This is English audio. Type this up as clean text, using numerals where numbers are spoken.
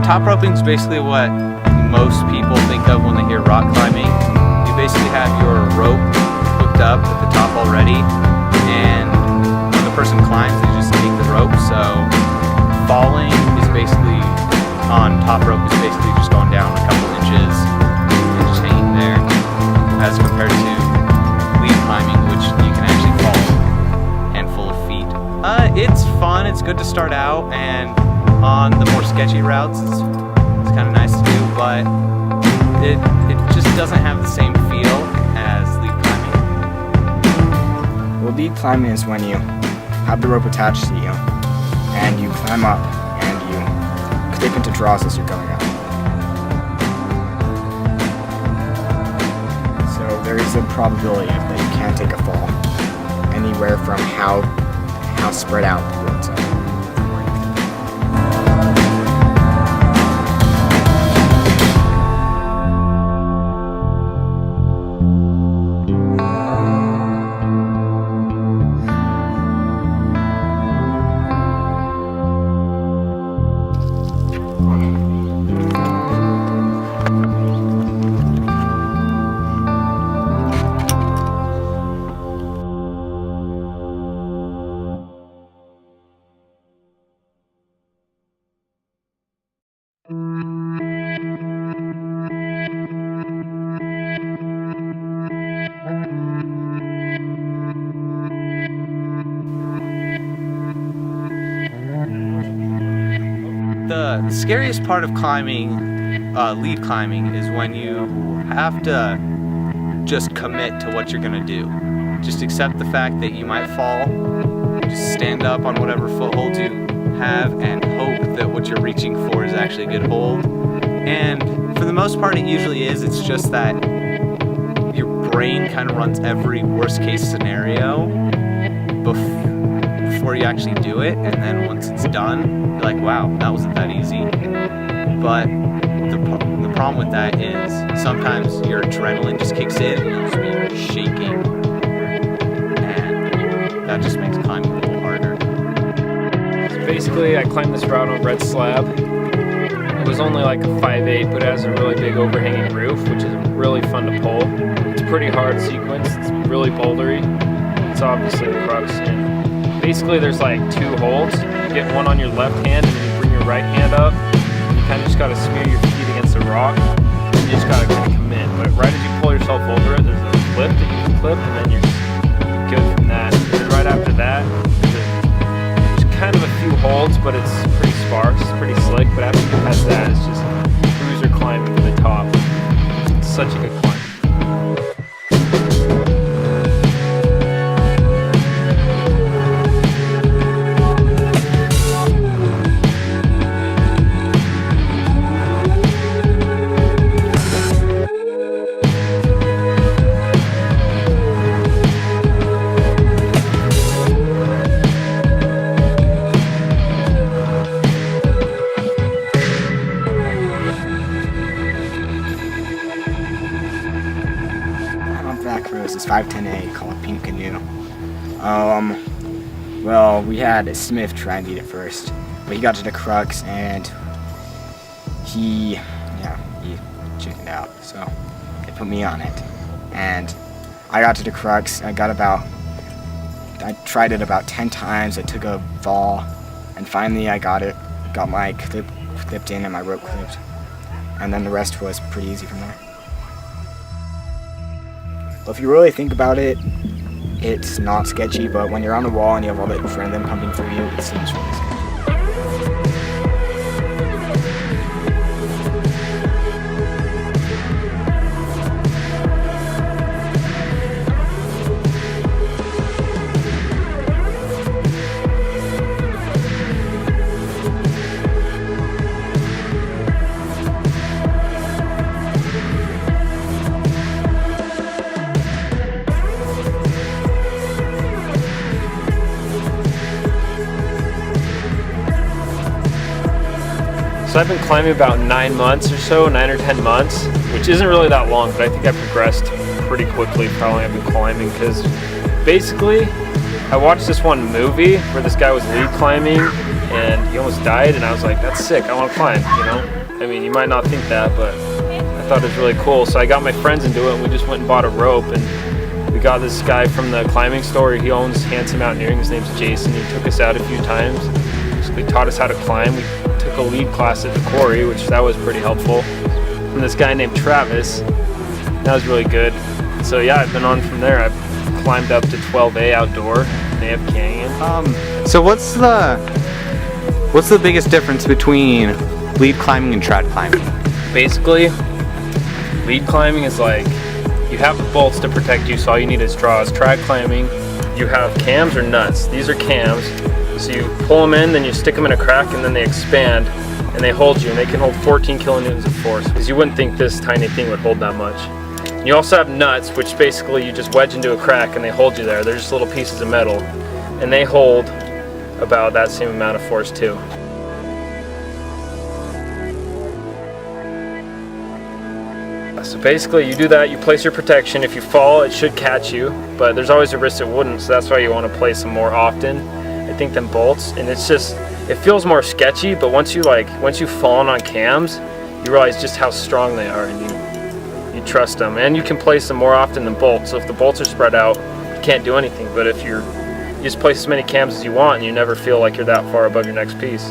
Top roping is basically what most people think of when they hear rock climbing. You basically have your rope hooked up at the top already, and when the person climbs, they just take the rope. So falling is basically on top rope is basically just going down a couple inches and just hanging there, as compared to lead climbing, which you can actually fall a handful of feet. It's fun. It's good to start out, and on the more sketchy routes, it's kind of nice to do, but it just doesn't have the same feel as lead climbing. Well, lead climbing is when you have the rope attached to you, and you climb up, and you clip into draws as you're going up. So there is a probability that you can take a fall, anywhere from how spread out the roads are. The scariest part of climbing, lead climbing, is when you have to just commit to what you're gonna do. Just accept the fact that you might fall, just stand up on whatever foothold you have and hope that what you're reaching for is actually a good hold. And for the most part it usually is. It's just that your brain kind of runs every worst case scenario before you actually do it, and then once it's done, you're like, wow, that wasn't that easy. But the problem with that is sometimes your adrenaline just kicks in and you'll just be shaking, and that just makes climbing a little harder. So basically, I climbed this route on red slab. It was only like a 5'8", but it has a really big overhanging roof, which is really fun to pull. It's a pretty hard sequence. It's really bouldery. It's obviously the crux. And basically, there's like 2 holds. You get one on your left hand, and then you bring your right hand up. And you kind of just got to smear your feet against the rock. And you just got to kind of commit. But right as you pull yourself over it, there's a clip that you can clip, and then you're just good from that. And then right after that, there's kind of a few holds, but it's pretty sparse, it's pretty slick. But after you get past that, it's just cruiser climbing to the top. It's such a good climb. This is 510A called Pink Canoe. Well, we had a Smith try and beat it first, but he got to the crux and he chickened out, so they put me on it. And I got to the crux. I tried it about 10 times. I took a fall, and finally I got it. Got my clip clipped in and my rope clipped, and then the rest was pretty easy from there. Well, if you really think about it, it's not sketchy, but when you're on the wall and you have all the adrenaline pumping through you, it seems really sketchy. So I've been climbing about 9 months or so, 9 or 10 months, which isn't really that long, but I think I've progressed pretty quickly probably. I've been climbing because basically I watched this one movie where this guy was lead climbing and he almost died, and I was like, that's sick, I want to climb, you know? I mean, you might not think that, but I thought it was really cool. So I got my friends into it, and we just went and bought a rope, and we got this guy from the climbing store. He owns Handsome Mountaineering. His name's Jason. He took us out a few times. Basically taught us how to climb. We took a lead class at the quarry, which that was pretty helpful, from this guy named Travis. That was really good. So yeah, I've been on from there. I've climbed up to 12A outdoor, Native Canyon. So what's the biggest difference between lead climbing and trad climbing? Basically, lead climbing is like, you have the bolts to protect you, so all you need is straws. Trad climbing, you have cams or nuts. These are cams, so you pull them in, then you stick them in a crack, and then they expand, and they hold you, and they can hold 14 kilonewtons of force, because you wouldn't think this tiny thing would hold that much. You also have nuts, which basically you just wedge into a crack, and they hold you there. They're just little pieces of metal, and they hold about that same amount of force too. So basically you do that, you place your protection. If you fall, it should catch you, but there's always a risk it wouldn't, so that's why you want to place them more often, I think, than bolts. And it's just, it feels more sketchy, but once you've fallen on cams, you realize just how strong they are, and you trust them. And you can place them more often than bolts. So if the bolts are spread out, you can't do anything, but if you just place as many cams as you want, and you never feel like you're that far above your next piece.